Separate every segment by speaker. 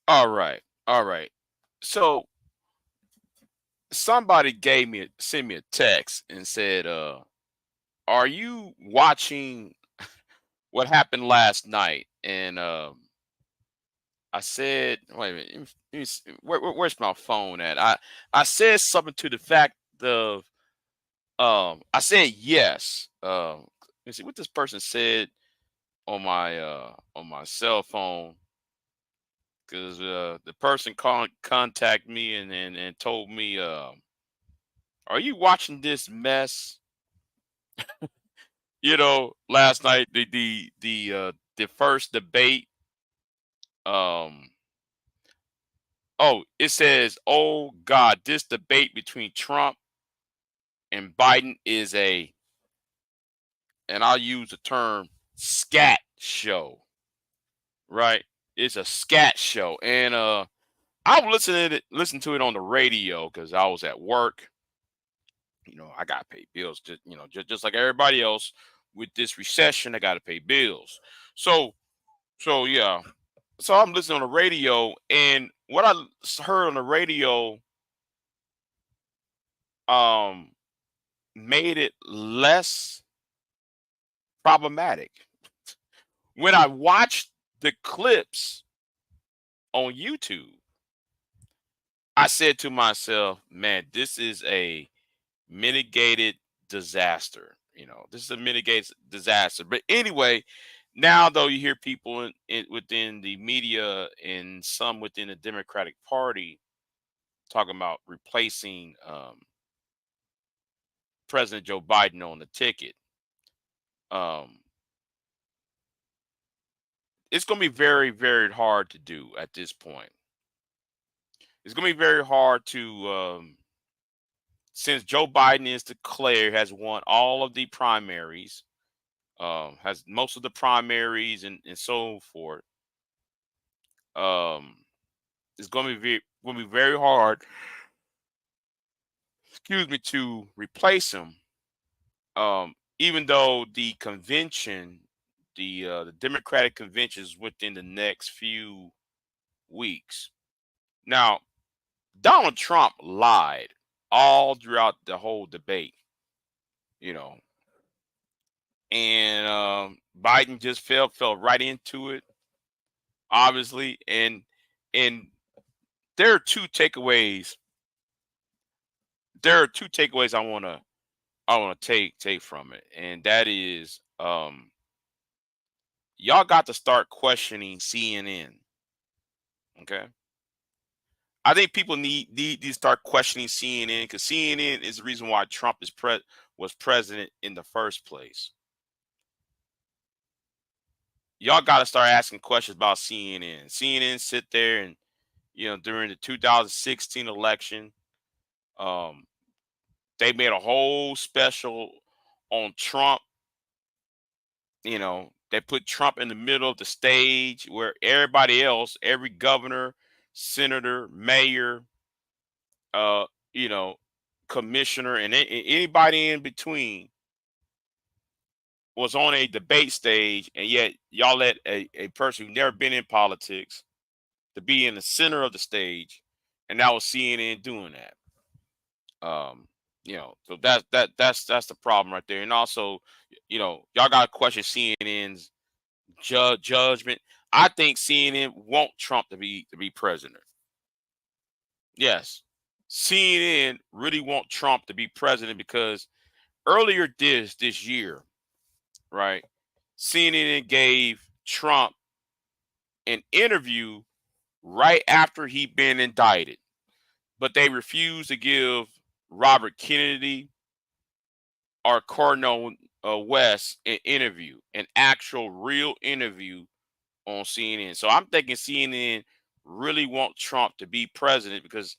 Speaker 1: All right. All right. So somebody sent me a text and said, are you watching what happened last night? And I said, wait a minute, where's my phone at? I said something to the fact of I said yes. Let me see what this person said on my cell phone, because the person contact me and told me, are you watching this mess? Last night, the first debate. Um, oh, it says, "Oh God, this debate between Trump and Biden is a," and I'll use the term, scat show. Right? It's a scat show, and I was listen to it on the radio because I was at work. I got to pay bills, just like everybody else. With this recession, I got to pay bills. So, yeah. So I'm listening on the radio, and what heard on the radio um made it less problematic. When I watched the clips on YouTube, I said to myself, "Man, this is a mitigated disaster. This is a mitigated disaster." But anyway, now though, you hear people within the media and some within the Democratic Party talking about replacing President Joe Biden on the ticket. Um, it's going to be very, very hard to do at this point. It's going to be very hard to, since Joe Biden is declared, has won all of the primaries, has most of the primaries and so forth. Um, it's going to be very hard, excuse me, to replace him. Even though the Democratic convention is within the next few weeks. Now, Donald Trump lied all throughout the whole debate, you know, and Biden just fell right into it, obviously. And there are two takeaways. There are two takeaways I want to take from it, and that is, y'all got to start questioning CNN. Okay, I think people need to start questioning CNN, because CNN is the reason why Trump was president in the first place. Y'all got to start asking questions about CNN. CNN sit there and, during the 2016 election, um, they made a whole special on Trump. They put Trump in the middle of the stage where everybody else, every governor, senator, mayor, uh, you know, commissioner, and anybody in between was on a debate stage, and yet y'all let a person who never been in politics to be in the center of the stage, and that was CNN doing that. Um, so that's the problem right there. And also, y'all got to question CNN's judgment. I think CNN want Trump to be president. Yes, CNN really want Trump to be president because earlier this year, right? CNN gave Trump an interview right after he'd been indicted, but they refused to give Robert Kennedy or Cornel West an interview, an actual real interview on CNN. So I'm thinking CNN really want Trump to be president because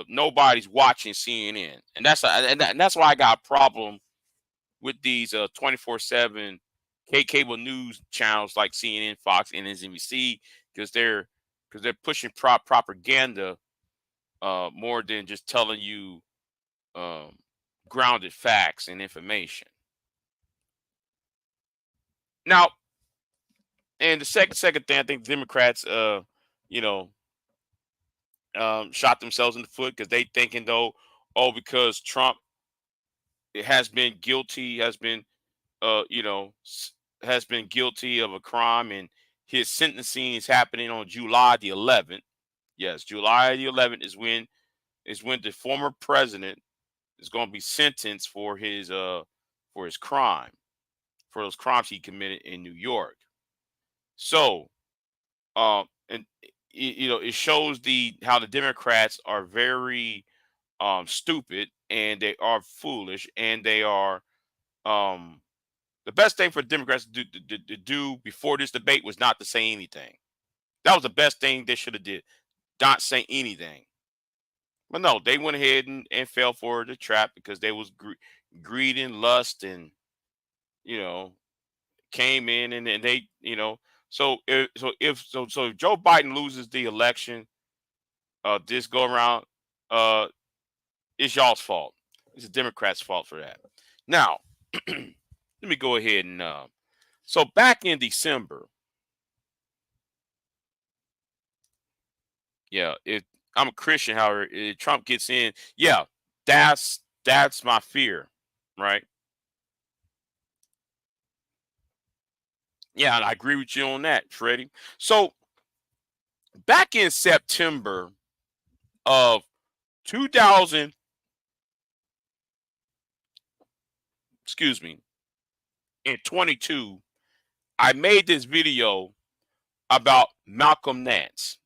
Speaker 1: nobody's watching CNN, and that's why I got a problem with these 24/7 cable news channels like CNN, Fox, and MSNBC, because they're pushing propaganda more than just telling you um, grounded facts and information. Now, and the second thing, I think Democrats you know, shot themselves in the foot because they thinking though, oh, because Trump has been guilty, has been, has been guilty of a crime, and his sentencing is happening on July the 11th. Yes, July the 11th is when the former president is going to be sentenced for his crime, for those crimes he committed in New York. So, and it shows the how the Democrats are very stupid, and they are foolish, and they are um the best thing for Democrats to do before this debate was not to say anything. That was the best thing they should have did. Not say anything. But no, they went ahead and fell for the trap because they was greed and lust, and you know came in, and they if Joe Biden loses the election this go around, uh it's y'all's fault. It's the Democrats' fault for that. Now, let me go ahead and so back in December, yeah, if I'm a Christian, however, if Trump gets in, yeah, that's my fear, right? Yeah, and I agree with you on that, Freddie. So back in September of 2000, excuse me, in 22, I made this video about Malcolm Nance.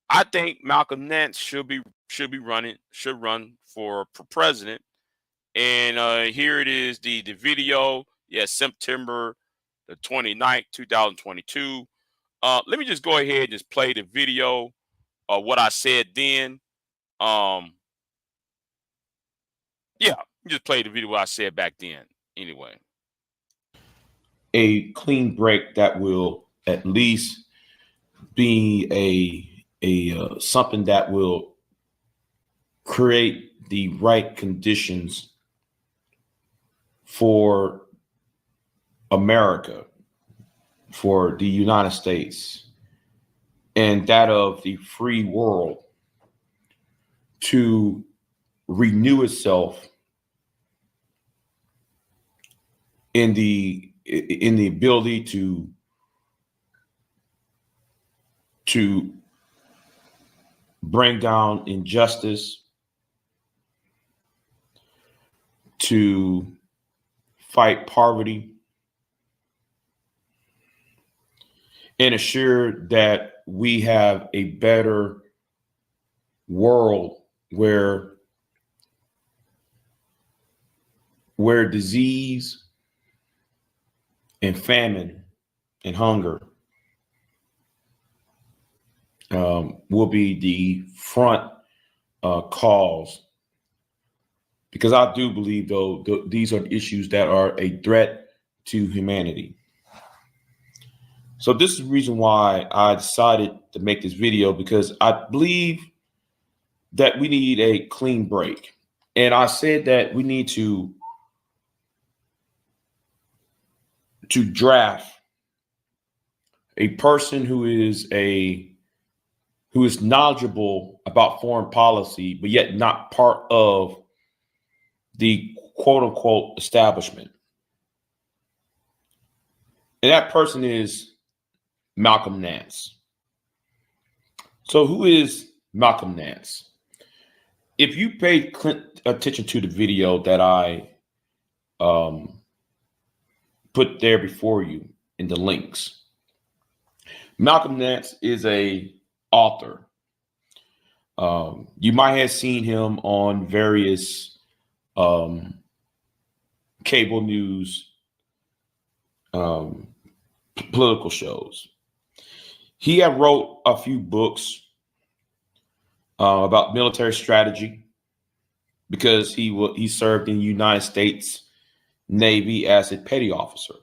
Speaker 1: I think Malcolm Nance should run for president. And here it is, the video. Yes, September the 29th, 2022. Let me just go ahead and just play the video of what I said then. Um, yeah, just play the video what I said back then. Anyway,
Speaker 2: a clean break that will at least be a something that will create the right conditions for America, for the United States, and that of the free world to renew itself in the ability to bring down injustice, to fight poverty, and assure that we have a better world where disease and famine and hunger will be the front cause. Because I do believe, though, these are issues that are a threat to humanity. So this is the reason why I decided to make this video, because I believe that we need a clean break. And I said that we need to draft a person who is knowledgeable about foreign policy, but yet not part of the quote unquote establishment. And that person is Malcolm Nance. So who is Malcolm Nance? If you paid attention to the video that I put there before you in the links, Malcolm Nance is a author. You might have seen him on various cable news, political shows. He had wrote a few books about military strategy, because he served in the United States Navy as a petty officer.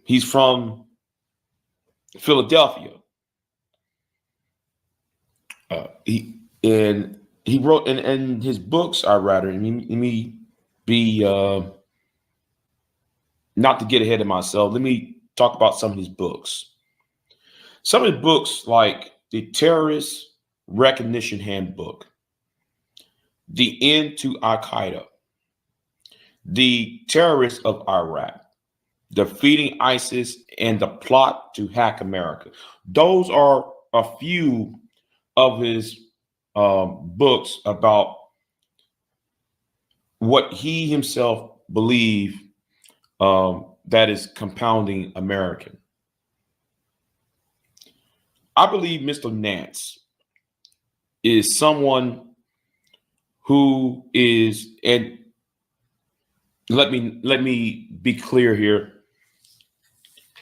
Speaker 2: He's from Philadelphia. He wrote in his books, let me be not to get ahead of myself. Let me talk about some of his books. Some of his books, like the Terrorist Recognition Handbook, The End to Al Qaeda, The Terrorists of Iraq, Defeating ISIS, and The Plot to Hack America. Those are a few of his books about what he himself believed that is compounding American. I believe Mr. Nance is someone who is, and let me be clear here.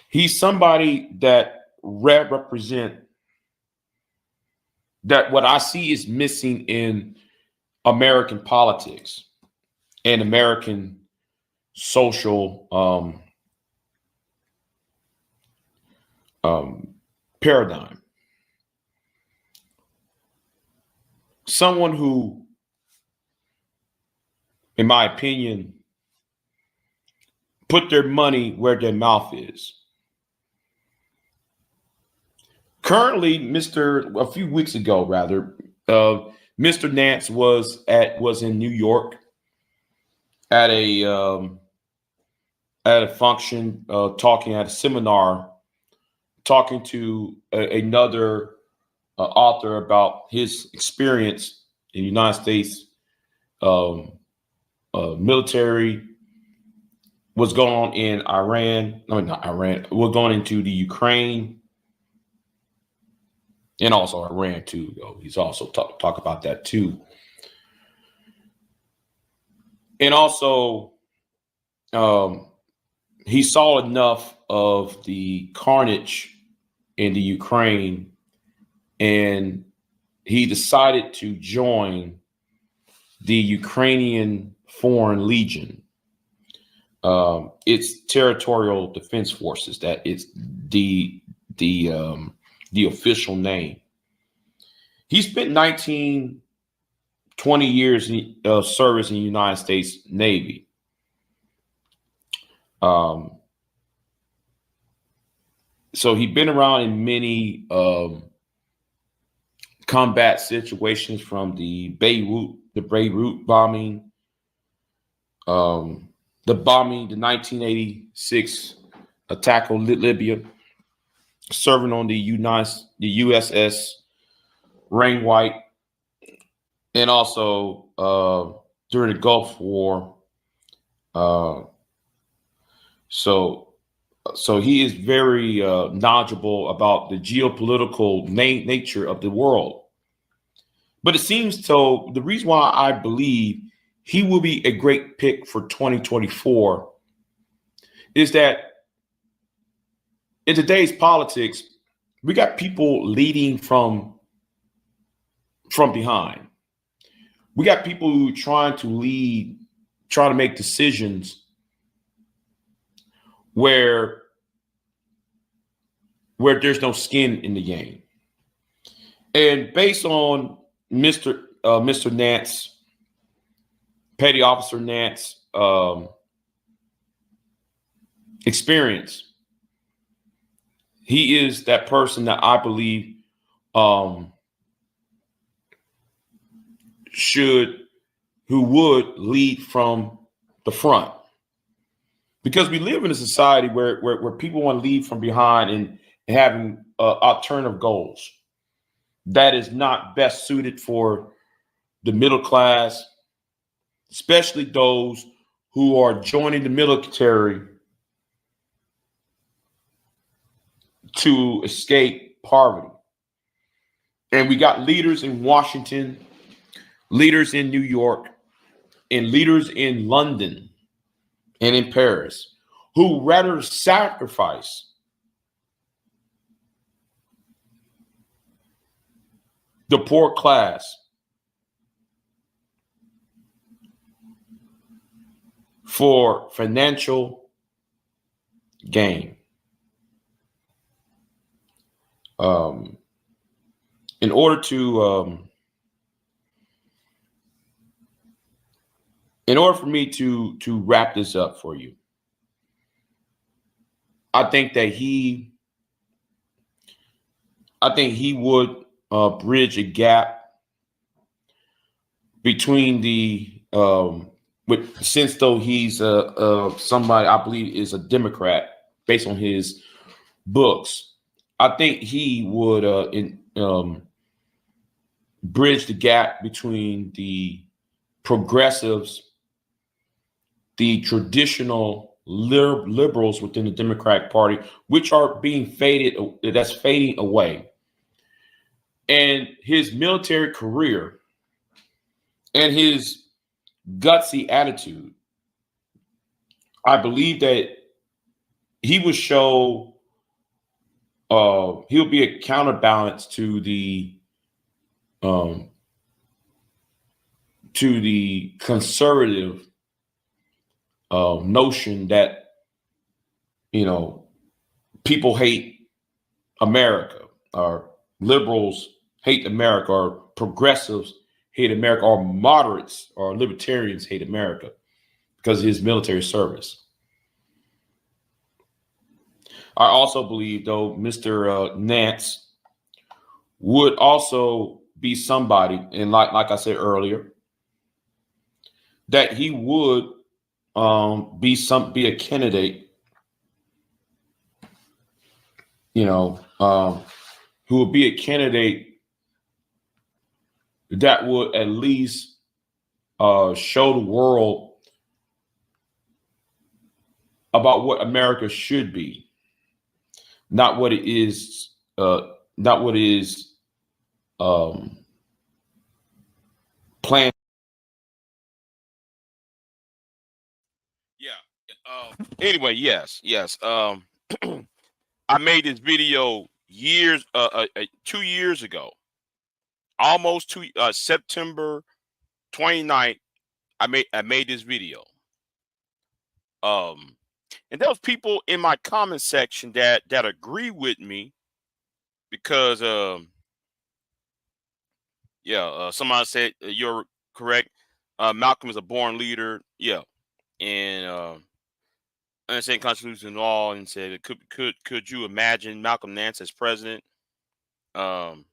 Speaker 2: He's somebody that represent that what I see is missing in American politics and American social paradigm. Someone who, in my opinion, put their money where their mouth is. Currently, a few weeks ago, rather, Mr. Nance was in New York at a function, talking at a seminar, talking to another author about his experience in the United States military, what's going on in Iran. No, not Iran. What's going into the Ukraine. And also Iran too. He's also talk about that too. And also, he saw enough of the carnage in the Ukraine, and he decided to join the Ukrainian Foreign Legion. It's territorial defense forces. That it's the official name. He spent 20 years of service in the United States Navy. So he'd been around in many combat situations, from the Beirut bombing, the 1986 attack on Libya, serving on the USS Rain White, and also during the Gulf War. So he is very knowledgeable about the geopolitical nature of the world. But it seems so. The reason why I believe he will be a great pick for 2024 is that in today's politics, we got people leading from behind. We got people who are trying to make decisions where there's no skin in the game. And based on Mr. Nance, Petty Officer Nance, experience, he is that person that I believe who would lead from the front. Because we live in a society where people want to lead from behind and having alternative goals that is not best suited for the middle class, especially those who are joining the military to escape poverty. And we got leaders in Washington, leaders in New York, and leaders in London and in Paris who rather sacrifice the poor class for financial gain. In order for me to wrap this up for you, I think that he would bridge a gap between the with since though he's somebody I believe is a Democrat based on his books. I think he would bridge the gap between the progressives, the traditional liberals within the Democratic Party, which are being faded, that's fading away. And his military career and his gutsy attitude, I believe that he would show, he'll be a counterbalance um, to the conservative notion that, you know, people hate America, or liberals hate America, or progressives hate America, or moderates or libertarians hate America because of his military service. I also believe, though, Mr. Nance would also be somebody, and like I said earlier, that he would be a candidate, you know, who would be a candidate that would at least show the world about what America should be, not what it is, not what is um, planned.
Speaker 1: Yeah. Anyway, yes, yes. I made this video years, 2 years ago, almost September 29th. I made this video. Um, and there was people in my comment section that agree with me because yeah, somebody said you're correct. Malcolm is a born leader. Yeah, and saying Constitution law, and said, could you imagine Malcolm Nance as president? Um,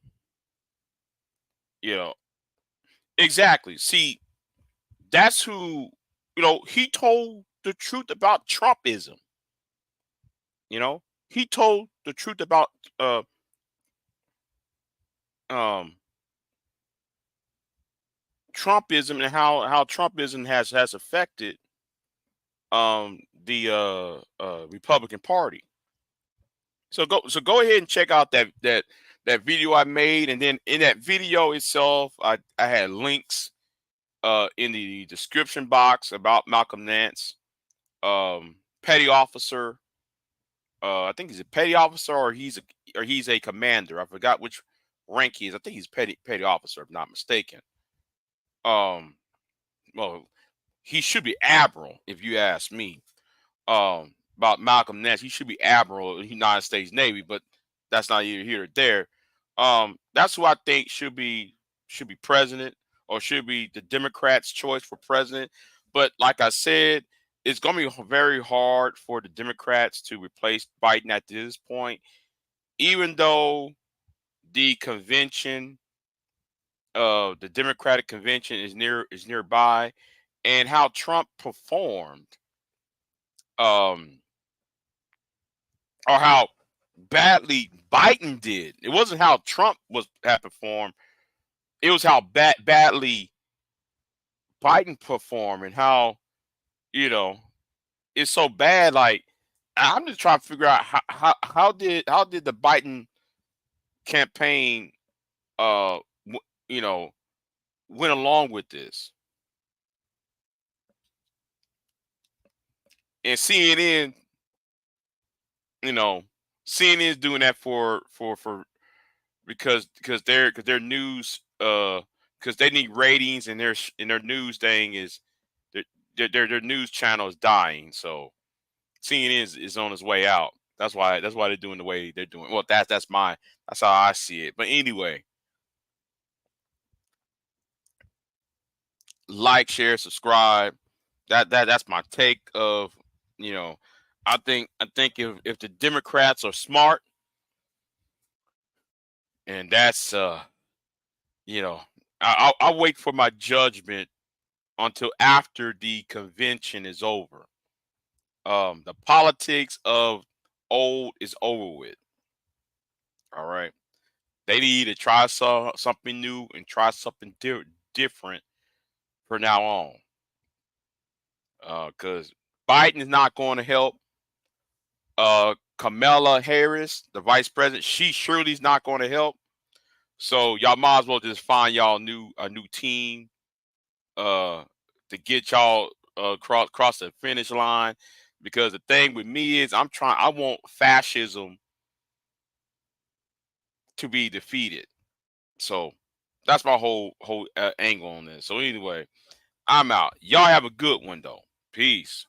Speaker 1: you know, exactly. See, that's who, he told the truth about Trumpism. He told the truth about uh um Trumpism, and how Trumpism has affected the Republican Party. So go ahead and check out that video I made, and then in that video itself, I had links in the description box about Malcolm Nance, petty officer. I think he's a petty officer, or he's a commander. I forgot which rank he is. I think he's petty officer, if not mistaken. Um, well, he should be admiral, if you ask me. About Malcolm Nance, he should be admiral of the United States Navy, but that's not either here or there. That's who I think should be president, or should be the Democrats' choice for president. But like I said, it's going to be very hard for the Democrats to replace Biden at this point, even though the convention, the Democratic convention, is nearby, and how Trump performed, um, or how badly Biden did. It wasn't how Trump had performed. It was how badly Biden performed, and how, you know it's so bad. Like, I'm just trying to figure out how did the Biden campaign w- you know went along with this. And you know CNN is doing that for because their news, because they need ratings, and their news thing is their their news channel is dying. So CNN is on its way out. That's why they're doing the way they're doing. Well, that's how I see it. But anyway, like, share, subscribe. That's my take of, you know I think if the Democrats are smart, and that's you know, I'll wait for my judgment until after the convention is over. The politics of old is over with. All right, they need to try something new and try something different from now on. Because Biden is not going to help. Kamala Harris, the vice president, she surely is not going to help. So y'all might as well just find y'all a new team uh to get y'all cross the finish line. Because the thing with me is I want fascism to be defeated. So that's my whole angle on this. So anyway, I'm out. Y'all have a good one though. Peace.